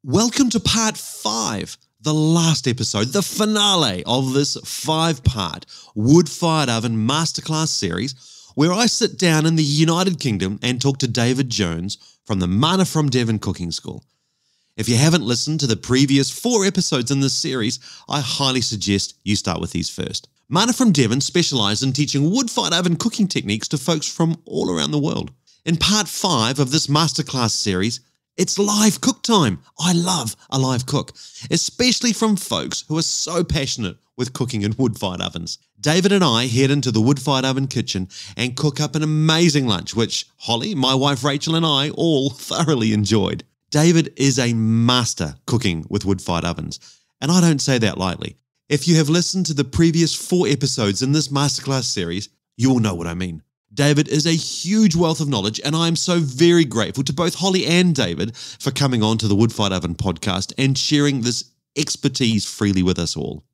Welcome to part 5, the last episode, the finale of this 5-part wood-fired oven masterclass series where I sit down in the United Kingdom and talk to David Jones from the Manna from Devon Cooking School. If you haven't listened to the previous 4 episodes in this series, I highly suggest you start with these first. Manna from Devon specialise in teaching wood-fired oven cooking techniques to folks from all around the world. In part 5 of this masterclass series, it's live cook time. I love a live cook, especially from folks who are so passionate with cooking in wood-fired ovens. David and I head into the wood-fired oven kitchen and cook up an amazing lunch, which Holly, my wife Rachel, and I all thoroughly enjoyed. David is a master cooking with wood-fired ovens, and I don't say that lightly. If you have listened to the previous 4 episodes in this masterclass series, you will know what I mean. David is a huge wealth of knowledge, and I am so very grateful to both Holly and David for coming on to the Wood-Fired Oven podcast and sharing this expertise freely with us all.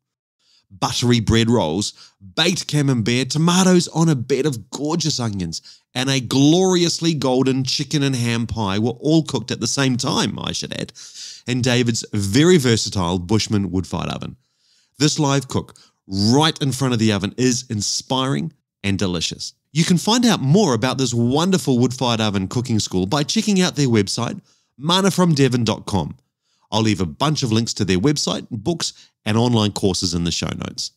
Buttery bread rolls, baked camembert, tomatoes on a bed of gorgeous onions, and a gloriously golden chicken and ham pie were all cooked at the same time, I should add, in David's very versatile Bushman wood-fired oven. This live cook right in front of the oven is inspiring and delicious. You can find out more about this wonderful wood-fired oven cooking school by checking out their website, mannafromdevon.com. I'll leave a bunch of links to their website, books, and online courses in the show notes.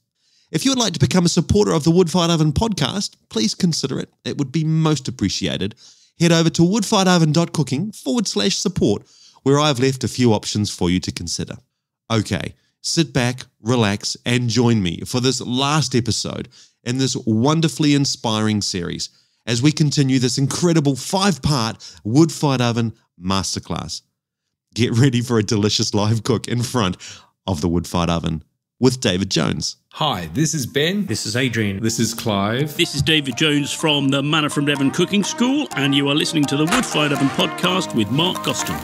If you would like to become a supporter of the Wood-Fired Oven podcast, please consider it. It would be most appreciated. Head over to woodfiredoven.cooking/support, where I've left a few options for you to consider. Okay, sit back, relax, and join me for this last episode in this wonderfully inspiring series as we continue this incredible 5-part wood-fired oven masterclass. Get ready for a delicious live cook in front of the wood-fired oven with David Jones. Hi, this is Ben. This is Adrian. This is Clive. This is David Jones from the Manna from Devon Cooking School, and you are listening to the Wood-Fired Oven podcast with Mark Goston.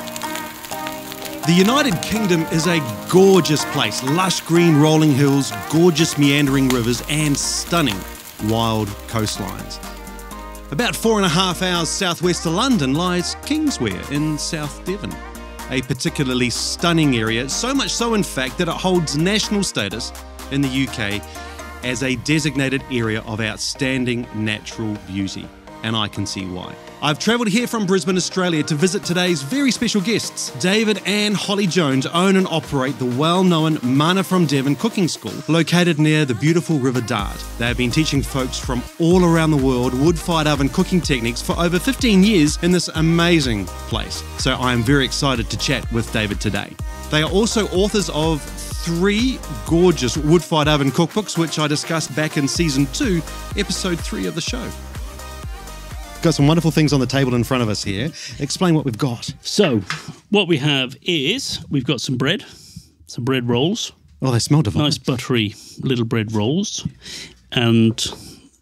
The United Kingdom is a gorgeous place. Lush green rolling hills, gorgeous meandering rivers, and stunning wild coastlines. About 4.5 hours southwest of London lies Kingswear in South Devon, a particularly stunning area, so much so in fact that it holds national status in the UK as a designated area of outstanding natural beauty, and I can see why. I've travelled here from Brisbane, Australia to visit today's very special guests. David and Holly Jones own and operate the well-known Manna from Devon Cooking School, located near the beautiful River Dart. They have been teaching folks from all around the world wood-fired oven cooking techniques for over 15 years in this amazing place. So I am very excited to chat with David today. They are also authors of 3 gorgeous wood-fired oven cookbooks, which I discussed back in Season 2, Episode 3 of the show. Got some wonderful things on the table in front of us here. Explain what we've got. So, what we have is, we've got some bread rolls. Oh, they smell divine. Nice buttery little bread rolls. And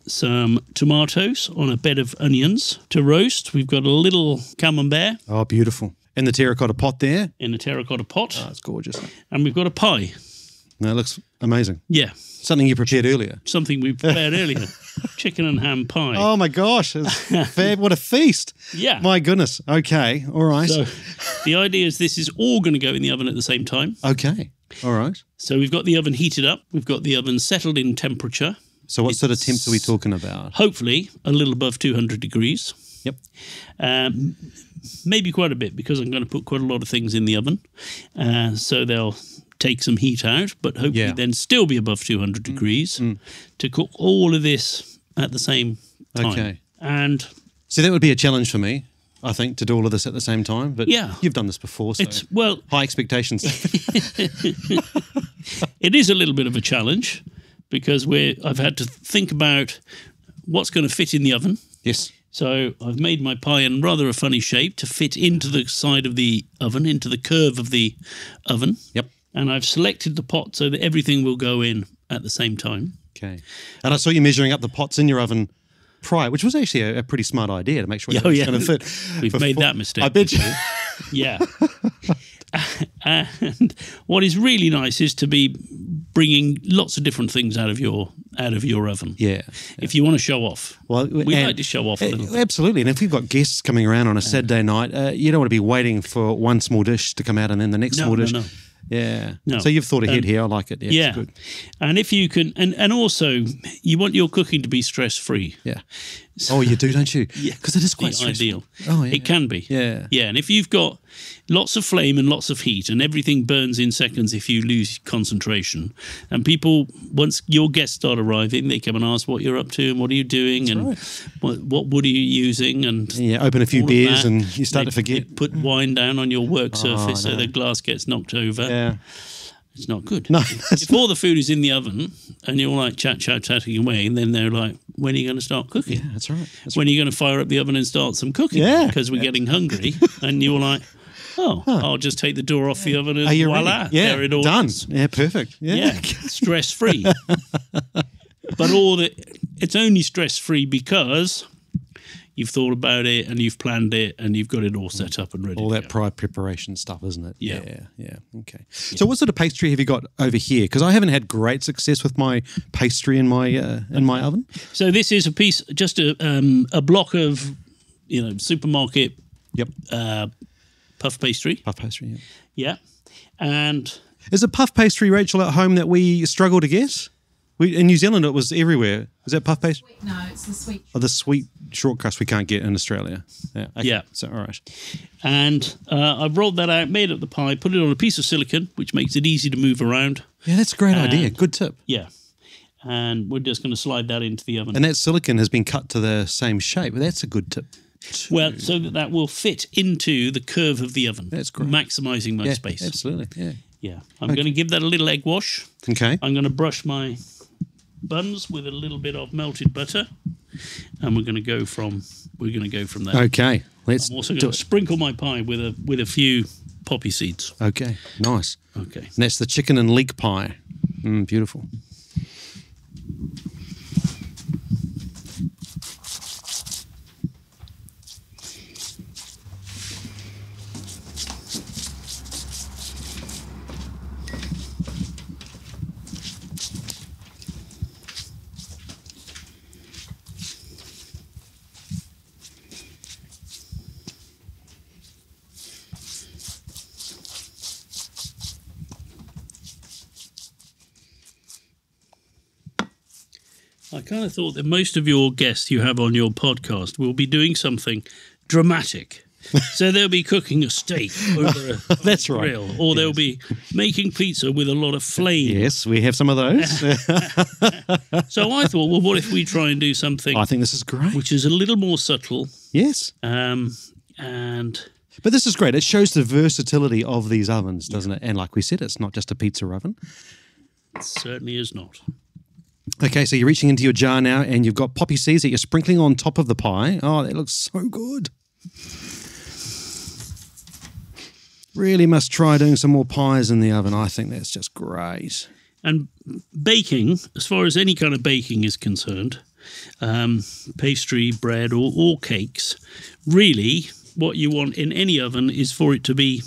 some tomatoes on a bed of onions to roast. We've got a little camembert. Oh, beautiful. In the terracotta pot there. In a terracotta pot. Oh, it's gorgeous. And we've got a pie. That looks amazing. Yeah. Something you prepared earlier. Something we prepared earlier. Chicken and ham pie. Oh my gosh. Fab. What a feast. Yeah. My goodness. Okay. All right. So the idea is this is all going to go in the oven at the same time. Okay. All right. So we've got the oven heated up. We've got the oven settled in temperature. So what sort of temps are we talking about? Hopefully a little above 200 degrees. Yep. Maybe quite a bit, because I'm going to put quite a lot of things in the oven. So they'll take some heat out, but hopefully then still be above 200 degrees to cook all of this at the same time. Okay. And so that would be a challenge for me, I think, to do all of this at the same time. But yeah, you've done this before, so it's, well, high expectations. It is a little bit of a challenge, because I've had to think about what's going to fit in the oven. Yes. So I've made my pie in rather a funny shape to fit into the side of the oven, into the curve of the oven. Yep. And I've selected the pot so that everything will go in at the same time. Okay. And I saw you measuring up the pots in your oven prior, which was actually a pretty smart idea to make sure it's going to fit. We've made that mistake. I bet you. Yeah. And what is really nice is to be bringing lots of different things out of your out of your oven. Yeah. If you want to show off. Well, we like to show off a little bit. Absolutely. And if we've got guests coming around on a Saturday night, you don't want to be waiting for one small dish to come out and then the next small dish. No. Yeah. No. So you've thought ahead here. I like it. Yeah. It's good. And if you can, and also you want your cooking to be stress-free. Yeah. Oh, you do, don't you? Yeah. Because it is quite stressful. Ideal. Oh, yeah. It can be. Yeah. Yeah. And if you've got lots of flame and lots of heat and everything burns in seconds if you lose concentration, and people, once your guests start arriving, they come and ask what you're up to and what are you doing. That's and right. what wood are you using, and open a few beers and you start to forget. You put wine down on your work surface so the glass gets knocked over. Yeah. It's not good. No. If all the food is in the oven and you're like chatting away, and then they're like, when are you going to start cooking? Yeah, that's right. When are you going to fire up the oven and start some cooking? Yeah. Because we're getting hungry. And you're like, I'll just take the door off the oven and voila, there it all done. is. Yeah, perfect. Yeah. Stress-free. But it's only stress-free because you've thought about it and you've planned it and you've got it all set up and ready. All that prior preparation stuff, isn't it? Yeah. Okay. Yeah. So what sort of pastry have you got over here? Because I haven't had great success with my pastry in my oven. So this is just a block of supermarket. Yep. Puff pastry. Puff pastry. Yeah. And is it puff pastry, Rachel, at home that we struggle to get? In New Zealand, it was everywhere. Is that puff pastry? No, it's the sweet. Oh, the sweet short crust we can't get in Australia. Yeah. Okay. Yeah. So, all right. And I've rolled that out, made up the pie, put it on a piece of silicone, which makes it easy to move around. Yeah, that's a great idea. Good tip. Yeah. And we're just going to slide that into the oven. And that silicone has been cut to the same shape. That's a good tip. Well, so that will fit into the curve of the oven. That's great. Maximising my space. Absolutely. Yeah. Yeah. I'm going to give that a little egg wash. Okay. I'm going to brush my buns with a little bit of melted butter, and we're going to go from there. Okay. I'm also going to sprinkle my pie with a few poppy seeds. Okay. Nice. Okay. And that's the chicken and leek pie. Beautiful. I kind of thought that most of your guests you have on your podcast will be doing something dramatic. So they'll be cooking a steak over a That's grill, right. or they'll be making pizza with a lot of flame. Yes, we have some of those. So I thought, well, what if we try and do something I think this is great. which is a little more subtle? Yes. And But this is great. It shows the versatility of these ovens, doesn't it? And like we said, it's not just a pizza oven. it certainly is not. Okay, so you're reaching into your jar now and you've got poppy seeds that you're sprinkling on top of the pie. Oh, that looks so good. Really must try doing some more pies in the oven. I think that's just great. And baking, as far as any kind of baking is concerned, pastry, bread, or cakes, really what you want in any oven is for it to be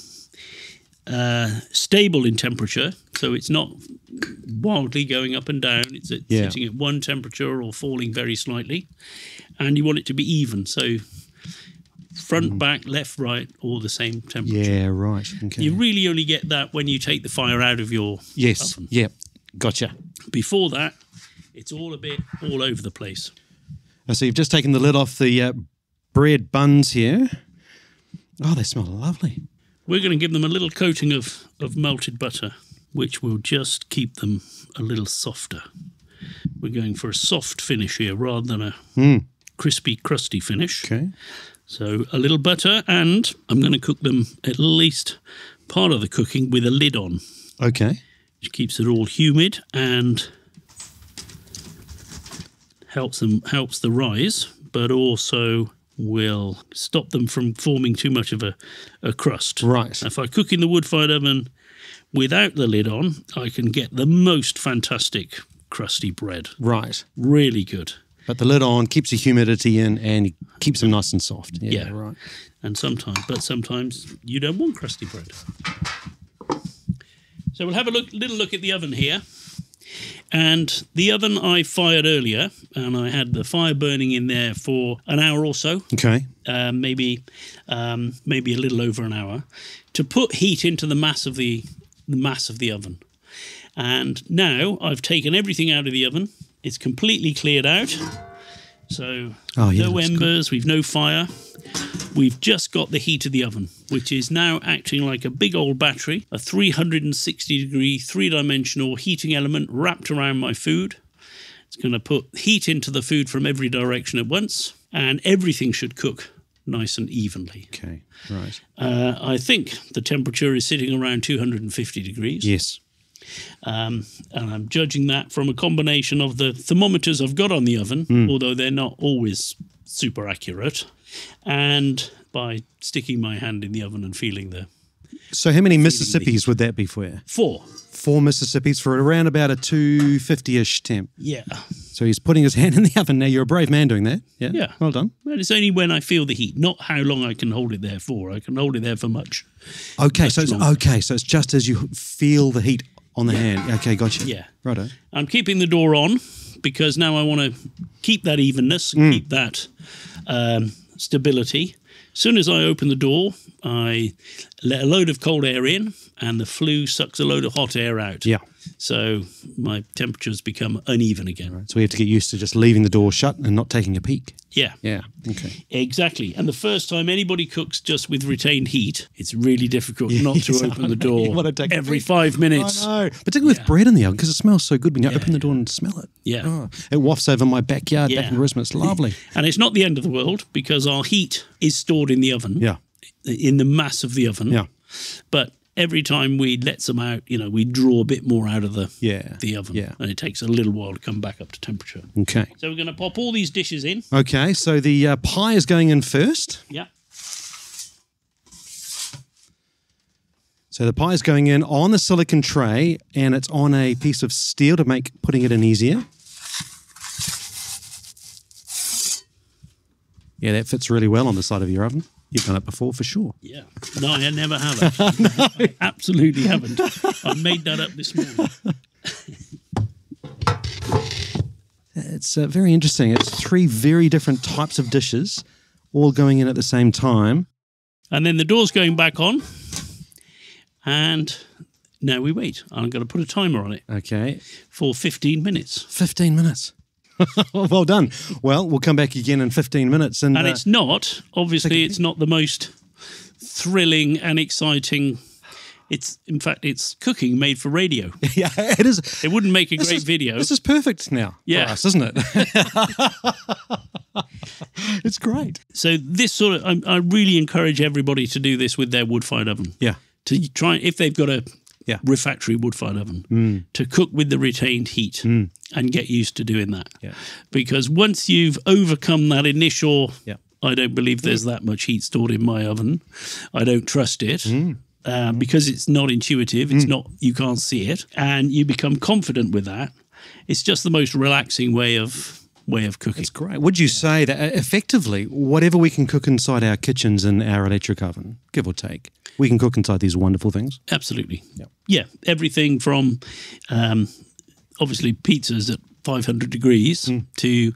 stable in temperature, so it's not wildly going up and down. It's sitting at one temperature or falling very slightly, and you want it to be even. So front, back, left, right, all the same temperature. Yeah, right. Okay. You really only get that when you take the fire out of your oven. Yeah, gotcha. Before that, it's all a bit all over the place. So you've just taken the lid off the bread buns here. Oh, they smell lovely. We're going to give them a little coating of melted butter, which will just keep them a little softer. We're going for a soft finish here rather than a crispy, crusty finish. Okay. So a little butter, and I'm going to cook them at least part of the cooking with a lid on. Okay. Which keeps it all humid and helps the rise, but also will stop them from forming too much of a crust. Right. If I cook in the wood-fired oven without the lid on, I can get the most fantastic crusty bread. Right. Really good. But the lid on keeps the humidity in and keeps them nice and soft. Yeah, right. And sometimes you don't want crusty bread. So we'll have a little look at the oven here. And the oven I fired earlier, and I had the fire burning in there for an hour or so. Okay. Maybe a little over an hour, to put heat into the mass of the oven. And now I've taken everything out of the oven. It's completely cleared out. So no embers, we've no fire. We've just got the heat of the oven, which is now acting like a big old battery, a 360-degree, three-dimensional heating element wrapped around my food. It's going to put heat into the food from every direction at once, and everything should cook nice and evenly. Okay, right. I think the temperature is sitting around 250 degrees. Yes. And I'm judging that from a combination of the thermometers I've got on the oven, although they're not always super accurate, and by sticking my hand in the oven and feeling the... So how many Mississippis would that be for you? 4. 4 Mississippis for around about a 250-ish temp. Yeah. So he's putting his hand in the oven. Now, you're a brave man doing that. Yeah. Yeah. Well done. But it's only when I feel the heat, not how long I can hold it there for. I can hold it there for much. Okay, so it's just as you feel the heat on the hand. Okay, gotcha. Yeah. Righto. I'm keeping the door on because now I want to keep that evenness, keep that stability. As soon as I open the door, I let a load of cold air in, and the flue sucks a load of hot air out. Yeah. So my temperatures become uneven again. Right. So we have to get used to just leaving the door shut and not taking a peek. Yeah. Yeah. Okay. Exactly. And the first time anybody cooks just with retained heat, it's really difficult not to open the door every 5 minutes. I know. Particularly with bread in the oven, because it smells so good when you open the door and smell it. Yeah. Oh, it wafts over my backyard back in Brisbane. It's lovely. And it's not the end of the world, because our heat is stored in the oven. Yeah. In the mass of the oven. Yeah. But every time we let some out, we draw a bit more out of the oven. Yeah. And it takes a little while to come back up to temperature. Okay. So we're going to pop all these dishes in. Okay, so the pie is going in first. Yeah. So the pie is going in on the silicon tray, and it's on a piece of steel to make putting it in easier. Yeah, that fits really well on the side of your oven. You've done it before, for sure. Yeah. No, I never have. I absolutely haven't. I made that up this morning. It's very interesting. It's 3 very different types of dishes all going in at the same time. And then the door's going back on. And now we wait. I'm going to put a timer on it. Okay. For 15 minutes. 15 minutes. Well done. Well, we'll come back again in 15 minutes. And it's not, obviously, it's not the most thrilling and exciting. In fact, it's cooking made for radio. Yeah, it is. It wouldn't make a great video. This is perfect now for us, isn't it? It's great. So this sort of, I really encourage everybody to do this with their wood-fired oven. Yeah. To try, if they've got a refractory wood-fired oven, to cook with the retained heat and get used to doing that. Yeah. Because once you've overcome that initial, I don't believe there's that much heat stored in my oven, I don't trust it, because it's not intuitive, it's not, you can't see it, and you become confident with that, it's just the most relaxing way of cooking. It's great. Would you say that effectively, whatever we can cook inside our kitchens and our electric oven, give or take, we can cook inside these wonderful things? Absolutely. Yep. Yeah. Everything from, obviously, pizzas at 500 degrees to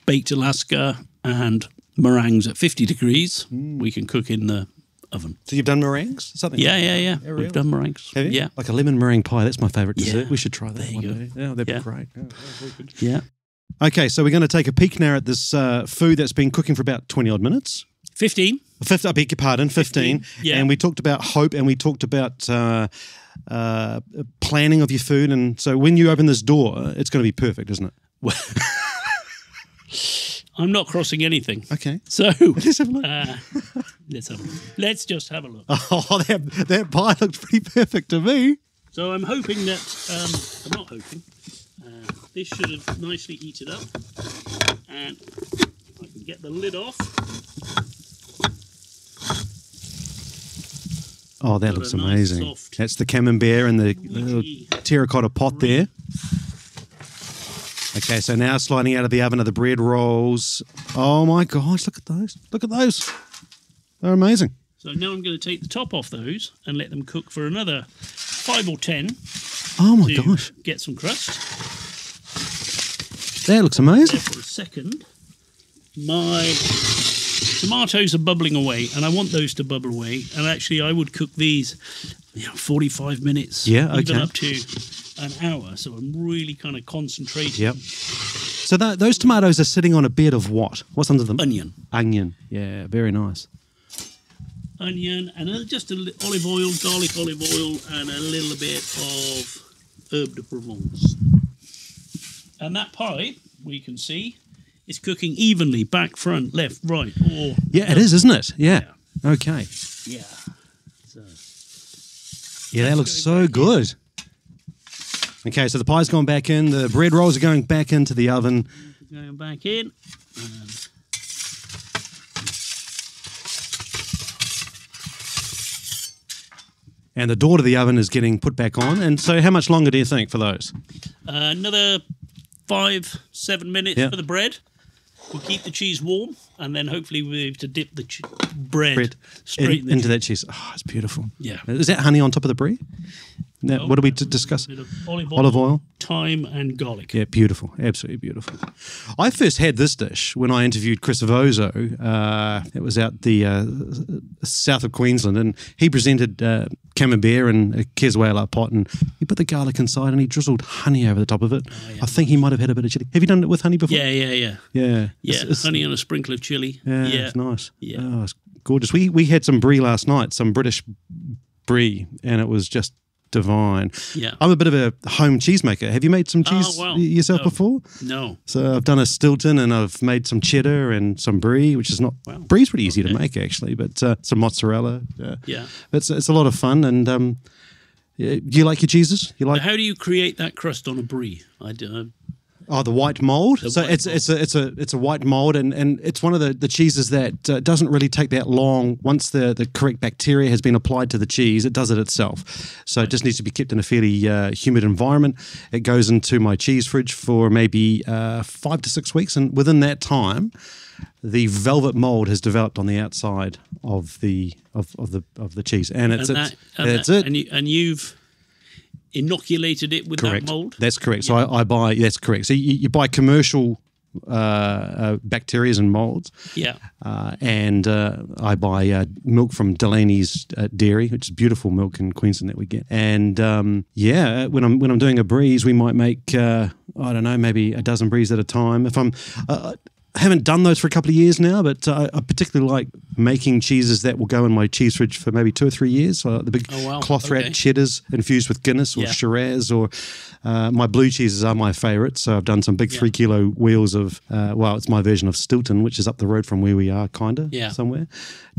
baked Alaska and meringues at 50 degrees, we can cook in the oven. So you've done meringues? Something? Yeah. We've done meringues. Have you? Yeah. Like a lemon meringue pie. That's my favourite dessert. Yeah. We should try that one day. Yeah, that'd be great. Yeah. Okay, so we're going to take a peek now at this food that's been cooking for about 20-odd minutes. 15. I beg your pardon, 15. Yeah. And we talked about hope, and we talked about planning of your food. And so when you open this door, it's going to be perfect, isn't it? Well, I'm not crossing anything. Okay. So let's have a look. Let's just have a look. Oh, that pie looks pretty perfect to me. So I'm hoping that, I'm not hoping, this should have nicely heated up. And I can get the lid off. Oh, that looks amazing. Nice, that's the camembert and the little terracotta pot there. Okay, so now sliding out of the oven are the bread rolls. Oh my gosh, look at those. Look at those. They're amazing. So now I'm going to take the top off those and let them cook for another 5 or 10. Oh my to gosh. get some crust. That looks amazing. There for a second. My tomatoes are bubbling away, and I want those to bubble away. And actually, I would cook these, 45 minutes, even up to an hour. So I'm really kind of concentrating. Yep. So those tomatoes are sitting on a bed of what? What's under them? Onion. Onion. Yeah, very nice. Onion and just olive oil, garlic olive oil, and a little bit of herb de Provence. And that pie, we can see, is cooking evenly, back, front, left, right. Yeah, it is, isn't it? Yeah. Okay. Yeah. So, yeah, that looks so good. Okay, so the pie's gone back in. The bread rolls are going back into the oven. Going back in. And the door to the oven is getting put back on. And so how much longer do you think for those? Another 5-7 minutes for the bread. We'll keep the cheese warm, and then hopefully we'll be able to dip the bread straight into that cheese. Oh, it's beautiful. Yeah. Is that honey on top of the brie? Now, what did we discuss? Olive oil, thyme, and garlic. Yeah, beautiful. Absolutely beautiful. I first had this dish when I interviewed Chris Avozo. It was out the south of Queensland, and he presented camembert in a Keswala pot, and he put the garlic inside, and he drizzled honey over the top of it. Oh, yeah. I think he might have had a bit of chili. Have you done it with honey before? Yeah. It's honey and a sprinkle of chili. Yeah, it's nice. Yeah. Oh, it's gorgeous. We had some brie last night, some British brie, and it was just divine. Yeah. I'm a bit of a home cheesemaker. Have you made some cheese yourself before? No. So I've done a Stilton, and I've made some cheddar and some brie, which is not... Wow. Brie's pretty easy to make, actually, but some mozzarella. It's a lot of fun, and do you like your cheeses? How do you create that crust on a brie? Oh, the white mold. It's a white mold, and it's one of the cheeses that doesn't really take that long. Once the correct bacteria has been applied to the cheese, it does it itself. So it just needs to be kept in a fairly humid environment. It goes into my cheese fridge for maybe 5 to 6 weeks, and within that time, the velvet mold has developed on the outside of the cheese, and it's it. And you've inoculated it with that mold? That's correct. So I buy, that's correct. So you buy commercial bacteria and molds. Yeah. And I buy milk from Delaney's Dairy, which is beautiful milk in Queensland that we get. And when I'm doing a breeze, we might make I don't know, maybe a dozen breeze at a time. If I'm I haven't done those for a couple of years now, but I particularly like making cheeses that will go in my cheese fridge for maybe 2 or 3 years. So the big cloth rat cheddars infused with Guinness or Shiraz, or my blue cheeses are my favourite. So I've done some big 3 kilo wheels of, it's my version of Stilton, which is up the road from where we are, somewhere.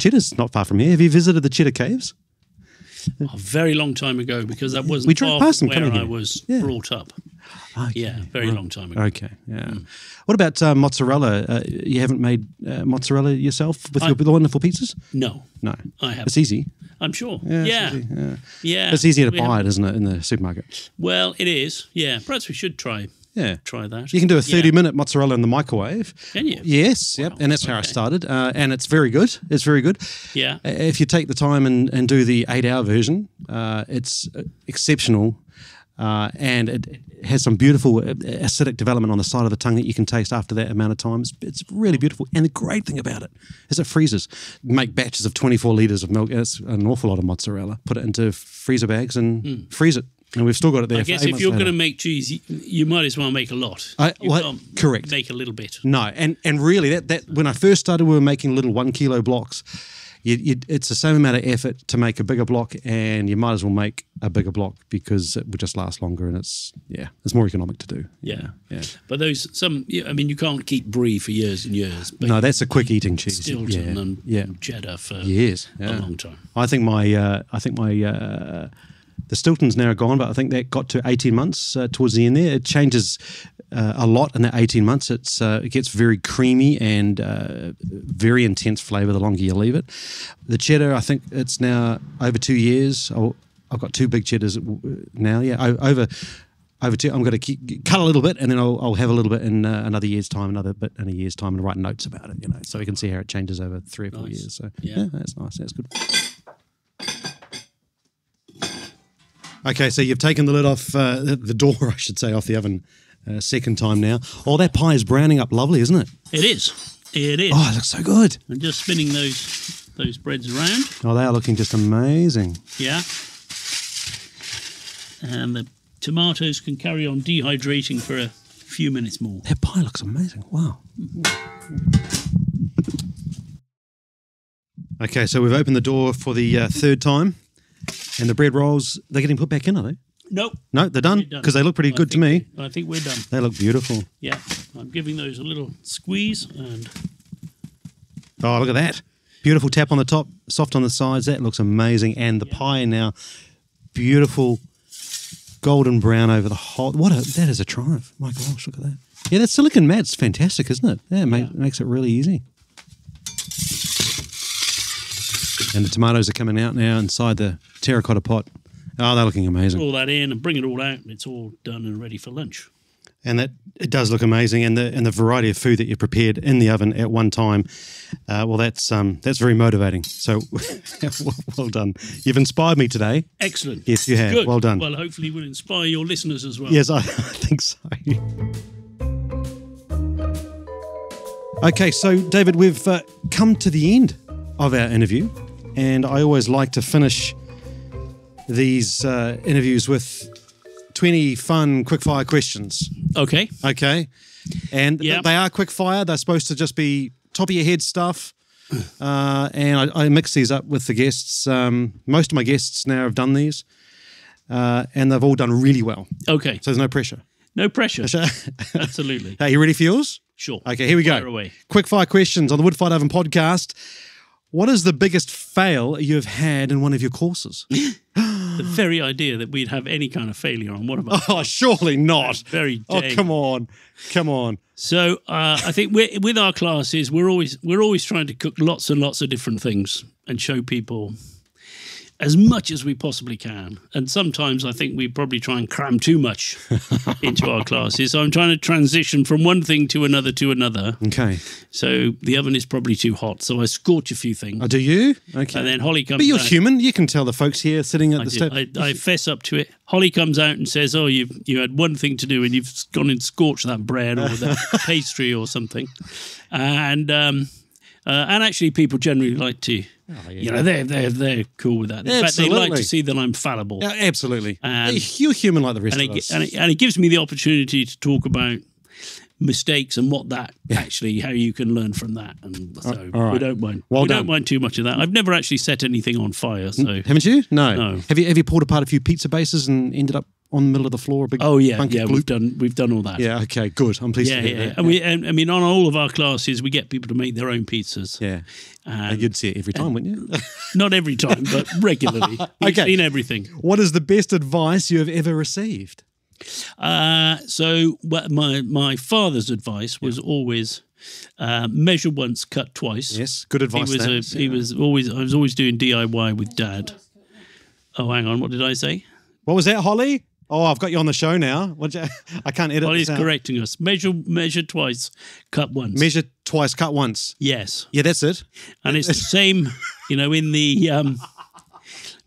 Cheddar's not far from here. Have you visited the Cheddar Caves? A very long time ago, because that wasn't far from where I was brought up. Okay, very long time ago. Okay, What about mozzarella? You haven't made mozzarella yourself with your wonderful pizzas? No, I haven't. It's easy. I'm sure. Yeah. It's easier to buy it, isn't it, in the supermarket? Well, it is. Yeah, perhaps we should try that. You can do a 30-minute mozzarella in the microwave. Can you? Yes, wow. And that's how I started. And it's very good. It's very good. Yeah. If you take the time and do the 8-hour version, it's exceptional. And it has some beautiful acidic development on the side of the tongue that you can taste after that amount of time. It's really beautiful. And the great thing about it is it freezes. Make batches of 24 litres of milk. It's an awful lot of mozzarella. Put it into freezer bags and freeze it. And we've still got it there. I guess if you're going to make cheese, you might as well make a lot. Correct. Make a little bit. No, and really, that when I first started, we were making little 1 kilo blocks. It's the same amount of effort to make a bigger block, and you might as well make a bigger block because it would just last longer, and it's more economic to do. Yeah. But you can't keep brie for years and years. But no, that's a quick eating cheese. Stilton and cheddar for years, a long time. I think my the Stilton's now gone, but I think that got to 18 months towards the end there. It changes a lot in that 18 months. It gets very creamy and very intense flavour the longer you leave it. The cheddar, I think it's now over 2 years. I've got 2 big cheddars now. Yeah, over 2. I'm going to cut a little bit, and then I'll have a little bit in another year's time, another bit in a year's time, and write notes about it. So we can see how it changes over 3 or 4 years. So that's nice. That's good. Okay, so you've taken the lid off, the door, I should say, off the oven second time now. Oh, that pie is browning up lovely, isn't it? It is. It is. Oh, it looks so good. And just spinning those breads around. Oh, they are looking just amazing. Yeah. And the tomatoes can carry on dehydrating for a few minutes more. That pie looks amazing. Wow. Okay, so we've opened the door for the third time. And the bread rolls, they're getting put back in, are they? Nope. No, they're done? Because they look pretty good to me. I think we're done. They look beautiful. Yeah. I'm giving those a little squeeze and... Oh, look at that. Beautiful tap on the top, soft on the sides. That looks amazing. And the pie now, beautiful golden brown over the whole... That is a triumph. My gosh, look at that. Yeah, that silicon mat's fantastic, isn't it? Yeah, makes it really easy. And the tomatoes are coming out now inside the terracotta pot. Oh, they're looking amazing. All that in and bring it all out, and it's all done and ready for lunch. And that it does look amazing, and the variety of food that you've prepared in the oven at one time, that's very motivating. So, well done. You've inspired me today. Excellent. Yes, you have. Good. Well done. Well, hopefully we'll inspire your listeners as well. Yes, I think so. Okay, so David, we've come to the end of our interview, and I always like to finish these interviews with 20 fun quickfire questions. Okay. Okay. And they are quickfire. They're supposed to just be top of your head stuff. And I mix these up with the guests. Most of my guests now have done these. And they've all done really well. Okay. So there's no pressure. No pressure. Absolutely. Hey, you ready for yours? Sure. Okay, here we go. Fire away. Quickfire questions on the Wood Fired Oven podcast. What is the biggest fail you've had in one of your courses? The very idea that we'd have any kind of failure on one of our... Oh, surely not. Very Oh, dang. come on. So I think with our classes, we're always trying to cook lots and lots of different things and show people as much as we possibly can. And sometimes I think we probably try and cram too much into our classes. So I'm trying to transition from one thing to another to another. Okay. So the oven is probably too hot. So I scorch a few things. Oh, do you? Okay. And then Holly comes out. But you're human. You can tell the folks here sitting at the step. I fess up to it. Holly comes out and says, oh, you had one thing to do and you've gone and scorched that bread or that pastry or something. And actually people generally like to... Oh, yeah. You know, they're cool with that. In fact, they like to see that I'm fallible. Yeah, absolutely. You're human like the rest of us. And it gives me the opportunity to talk about mistakes and what that actually, how you can learn from that. And so all right. we don't mind. Well we done. don't mind too much of that. I've never actually set anything on fire. So haven't you? No. Have you pulled apart a few pizza bases and ended up on the middle of the floor? A big we've done all that. Yeah, okay, good. I'm pleased to hear that. And I mean, on all of our classes, we get people to make their own pizzas. Yeah. You'd see it every time, wouldn't you? Not every time, but regularly. We've seen everything. What is the best advice you have ever received? So my father's advice was always measure once, cut twice. Yes, good advice. I was always doing DIY with Dad. Oh, hang on, what did I say? What was that, Holly? Oh, I've got you on the show now. I can't edit. Holly's correcting us. Measure twice, cut once. Measure twice, cut once. Yes. Yeah, that's it. And it's the same, in the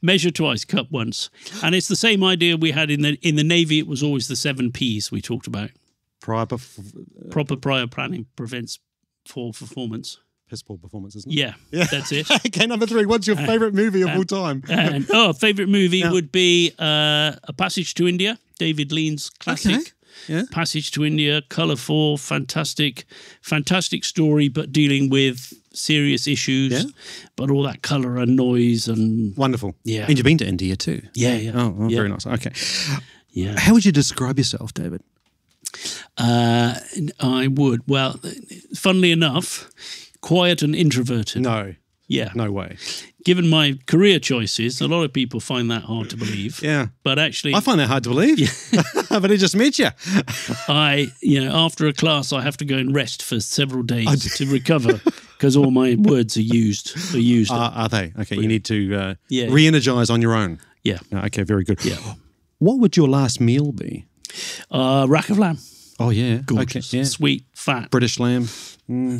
measure twice, cut once. And it's the same idea we had in the Navy. It was always the 7 Ps we talked about. Proper prior planning prevents poor performance. Piss poor performance, isn't it? Yeah, that's it. Okay, number 3. What's your favourite movie of all time? Favourite movie would be A Passage to India, David Lean's classic. Okay. Yeah. Passage to India, colourful, fantastic story, but dealing with serious issues, but all that colour and noise and... Wonderful. Yeah. And you've been to India too? Yeah. Oh, very nice. Okay. Yeah. How would you describe yourself, David? I would. Well, funnily enough... quiet and introverted. No. Yeah. No way. Given my career choices, a lot of people find that hard to believe. Yeah. But actually... I find that hard to believe. But I just met you. After a class, I have to go and rest for several days to recover because all my words are used. Are they? Okay, you need to re-energise on your own. Yeah. Okay, very good. Yeah. What would your last meal be? Rack of lamb. Oh, yeah. Gorgeous. Okay, yeah. Sweet, fat. British lamb.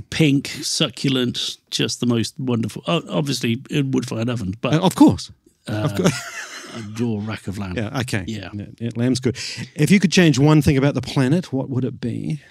Pink, succulent, just the most wonderful. Obviously, in wood-fired oven. But of course. Of course. adore rack of lamb. Yeah, okay. Yeah. Lamb's good. If you could change one thing about the planet, what would it be?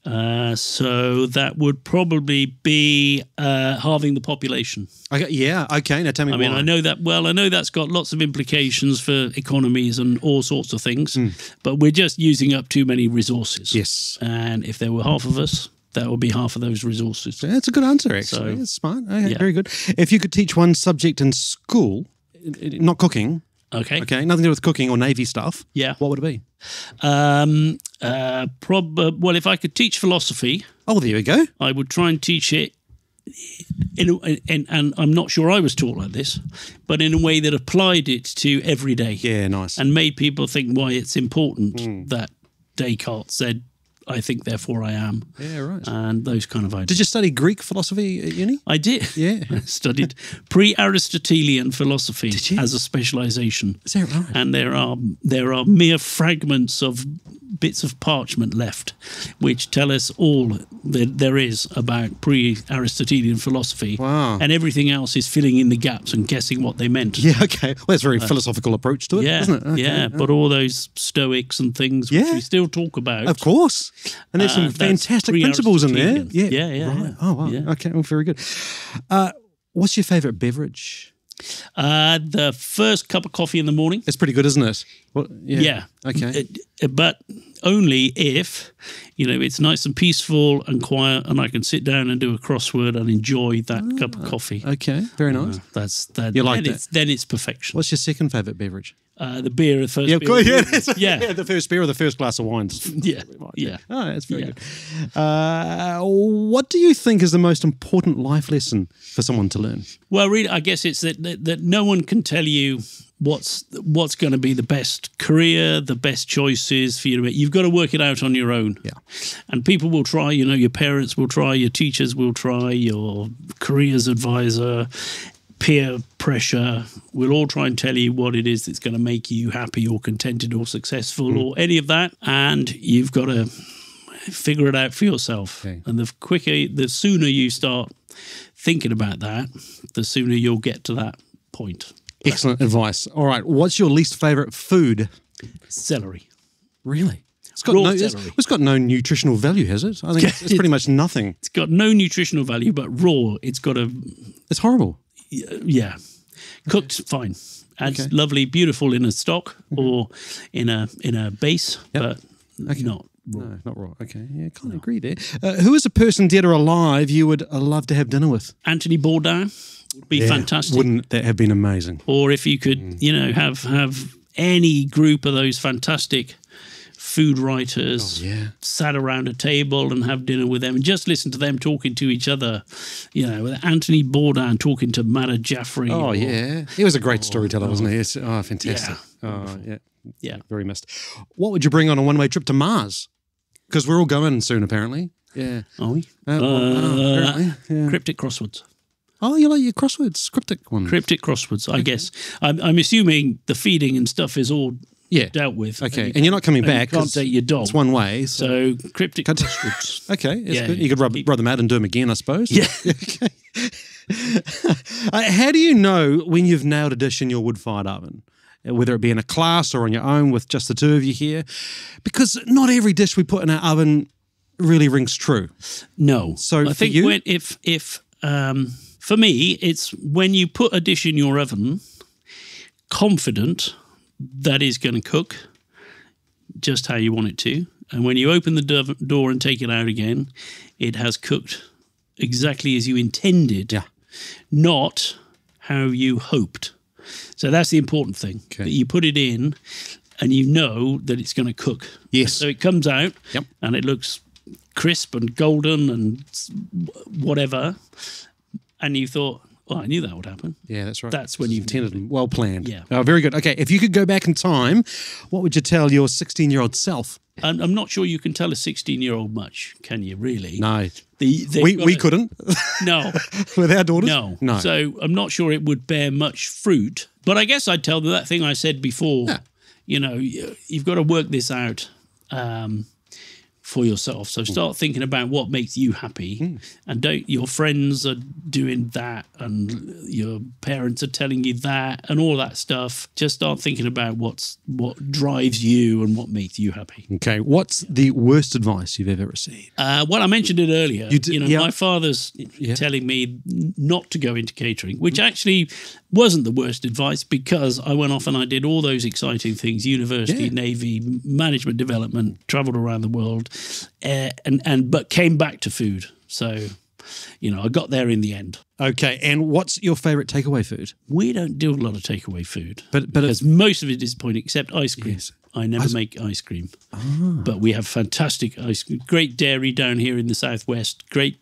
So that would probably be halving the population. Okay, yeah, okay. Now tell me why. I know that. Well, I know that's got lots of implications for economies and all sorts of things, but we're just using up too many resources. Yes. And if there were half of us, that would be half of those resources. That's a good answer, actually. That's smart. Okay, yeah. Very good. If you could teach one subject in school, not cooking. Okay, nothing to do with cooking or Navy stuff. Yeah. What would it be? Well, if I could teach philosophy, there you go. I would try and teach it and I'm not sure I was taught like this, but in a way that applied it to every day. Yeah, nice. And made people think why it's important that Descartes said, I think, therefore I am. Yeah, right. And those kind of ideas. Did you study Greek philosophy at uni? I did. Yeah. I studied pre-Aristotelian philosophy Did you? as a specialisation. Is that right? And there are mere fragments of bits of parchment left, which tell us all that there is about pre-Aristotelian philosophy. Wow. And everything else is filling in the gaps and guessing what they meant. Yeah, okay. Well, that's a very philosophical approach to it, isn't it? Okay, yeah, but all those Stoics and things which we still talk about. Of course. And there's some fantastic principles in there. Yeah. Right. Oh, wow. Yeah. Okay, well, very good. What's your favourite beverage? The first cup of coffee in the morning. It's pretty good, isn't it? Well, yeah. Okay. But only if, it's nice and peaceful and quiet and I can sit down and do a crossword and enjoy that cup of coffee. Okay, very nice. That's that. You like that? Then it's perfection. What's your second favourite beverage? The beer, the first beer. Of course, Yeah. The first beer or the first glass of wine. Yeah. Oh, that's very good. What do you think is the most important life lesson for someone to learn? Well, really, I guess it's that no one can tell you what's going to be the best career, the best choices for you to make. You've got to work it out on your own. Yeah. And people will try, your parents will try, your teachers will try, your careers advisor, peer pressure will all try and tell you what it is that's going to make you happy or contented or successful or any of that. And you've got to figure it out for yourself. Okay. And the sooner you start thinking about that, the sooner you'll get to that point. Excellent advice. All right. What's your least favourite food? Celery. Really? It's got no nutritional value, has it? I think it's pretty much nothing. It's got no nutritional value, but raw, it's horrible. Yeah. Cooked, fine. Adds lovely, beautiful in a stock or in a base, but not raw. No, not raw. Okay. Yeah, can't agree there. Who is a person, dead or alive, you would love to have dinner with? Anthony Bourdain would be fantastic. Wouldn't that have been amazing? Or if you could, have any group of those fantastic food writers sat around a table and have dinner with them and just listen to them talking to each other, with Anthony Bourdain talking to Manna Jaffrey. Oh, yeah. He was a great storyteller, wasn't he? Yes. Oh, fantastic. Yeah. Oh, yeah. Yeah. Very missed. What would you bring on a one-way trip to Mars? Because we're all going soon, apparently. Yeah. Are we? Apparently. Yeah. Cryptic crosswords. Oh, you like your crosswords, cryptic ones. Cryptic crosswords, I guess. I'm assuming the feeding and stuff is all dealt with. Okay, and you're not coming back. You can't take your dog. It's one way. So cryptic crosswords. Okay, that's good. You could rub them out and do them again, I suppose. Yeah. Okay. How do you know when you've nailed a dish in your wood-fired oven? Whether it be in a class or on your own with just the two of you here? Because not every dish we put in our oven really rings true. No. So I think for me, it's when you put a dish in your oven, confident that is going to cook just how you want it to. And when you open the door and take it out again, it has cooked exactly as you intended, not how you hoped. So that's the important thing, that you put it in and you know that it's going to cook. Yes. So it comes out and it looks crisp and golden and whatever. And you thought, I knew that would happen. Yeah, that's right. That's when you've intended and well planned. Yeah. Oh, very good. Okay, if you could go back in time, what would you tell your 16-year-old self? I'm not sure you can tell a 16-year-old much, can you, really? No. We couldn't. No. With our daughters? No. So I'm not sure it would bear much fruit. But I guess I'd tell them that thing I said before. Yeah. You've got to work this out for yourself. So start thinking about what makes you happy, and don't. Your friends are doing that, and your parents are telling you that, and all that stuff. Just start thinking about what drives you and what makes you happy. Okay, what's the worst advice you've ever received? Well, I mentioned it earlier. My father's telling me not to go into catering, which actually wasn't the worst advice, because I went off and I did all those exciting things: university, Navy, management development, travelled around the world, but came back to food. So, I got there in the end. Okay, and what's your favourite takeaway food? We don't do a lot of takeaway food, but because most of it is disappointing, except ice cream. Yes. I never make ice cream, but we have fantastic ice cream. Great dairy down here in the southwest. Great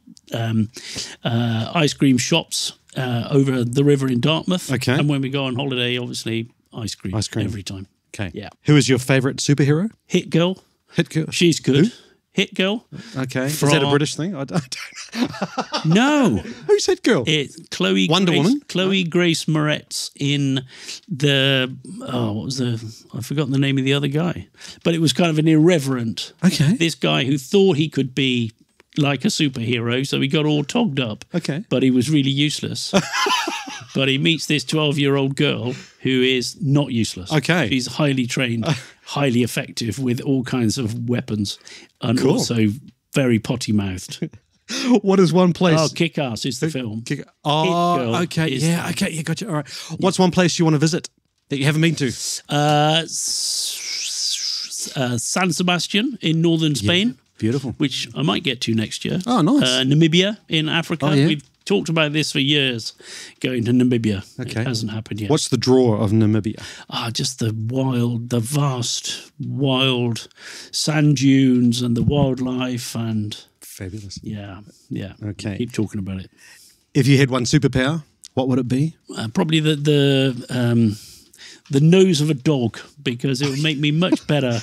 ice cream shops over the river in Dartmouth. Okay, and when we go on holiday, obviously ice cream every time. Okay, yeah. Who is your favourite superhero? Hit Girl. Hit Girl. She's good. Who? Hit Girl. Okay. Is that a British thing? I don't know. No. Who's Hit Girl? It's Chloe Wonder Woman? Chloe Grace Moretz in I've forgotten the name of the other guy. But it was kind of an irreverent. Okay. This guy who thought he could be like a superhero, so he got all togged up. Okay. But he was really useless. But he meets this 12-year-old girl who is not useless. Okay. She's highly trained, highly effective with all kinds of weapons, and also very potty-mouthed. What is one place? Oh, Kick-Ass is the film. Okay. Yeah, okay. Yeah, gotcha. All right. What's one place you want to visit that you haven't been to? San Sebastian in northern Spain. Yeah, beautiful. Which I might get to next year. Oh, nice. Namibia in Africa. Oh, yeah. We've talked about this for years, going to Namibia. Okay. It hasn't happened yet. What's the draw of Namibia? Just the vast, wild sand dunes and the wildlife and... Fabulous. Yeah. Okay. Keep talking about it. If you had one superpower, what would it be? Probably the nose of a dog, because it would make me much better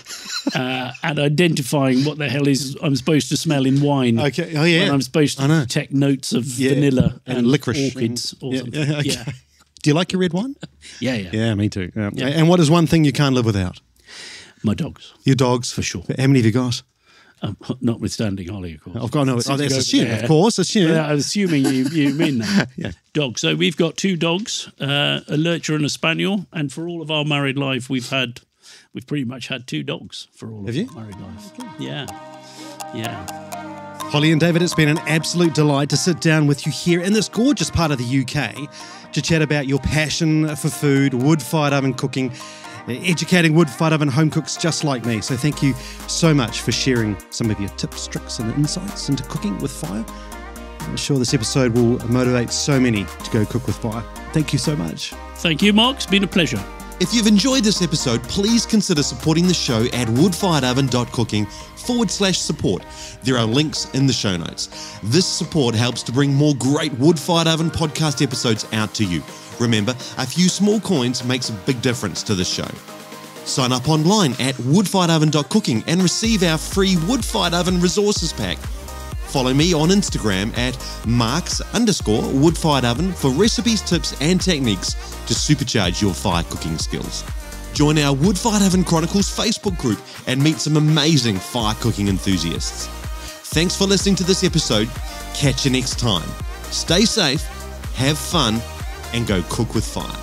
at identifying what the hell I'm supposed to smell in wine. Okay. Oh, yeah. When I'm supposed to detect notes of vanilla and licorice. Orchids or something. Yeah, okay. Yeah. Do you like your red wine? Yeah. Yeah, me too. Yeah. And what is one thing you can't live without? My dogs. Your dogs? For sure. How many have you got? Notwithstanding Holly, of course. I've got no. That's assume, of course. Assume. I'm assuming you mean that. Yeah. Dogs. So we've got 2 dogs, a lurcher and a spaniel, and for all of our married life, we've pretty much had 2 dogs for all of our married life. Okay. Yeah. Holly and David, it's been an absolute delight to sit down with you here in this gorgeous part of the UK to chat about your passion for food, wood-fired oven cooking, educating wood-fired oven home cooks just like me. So thank you so much for sharing some of your tips, tricks and insights into cooking with fire. I'm sure this episode will motivate so many to go cook with fire. Thank you so much. Thank you, Mark. It's been a pleasure. If you've enjoyed this episode, please consider supporting the show at woodfiredoven.cooking/support. There are links in the show notes. This support helps to bring more great Wood-Fired Oven podcast episodes out to you. Remember, a few small coins makes a big difference to this show. Sign up online at woodfiredoven.cooking and receive our free Wood-Fired Oven resources pack. Follow me on Instagram at marks_woodfiredoven for recipes, tips and techniques to supercharge your fire cooking skills. Join our Wood-Fired Oven Chronicles Facebook group and meet some amazing fire cooking enthusiasts. Thanks for listening to this episode. Catch you next time. Stay safe, have fun, and go cook with fire.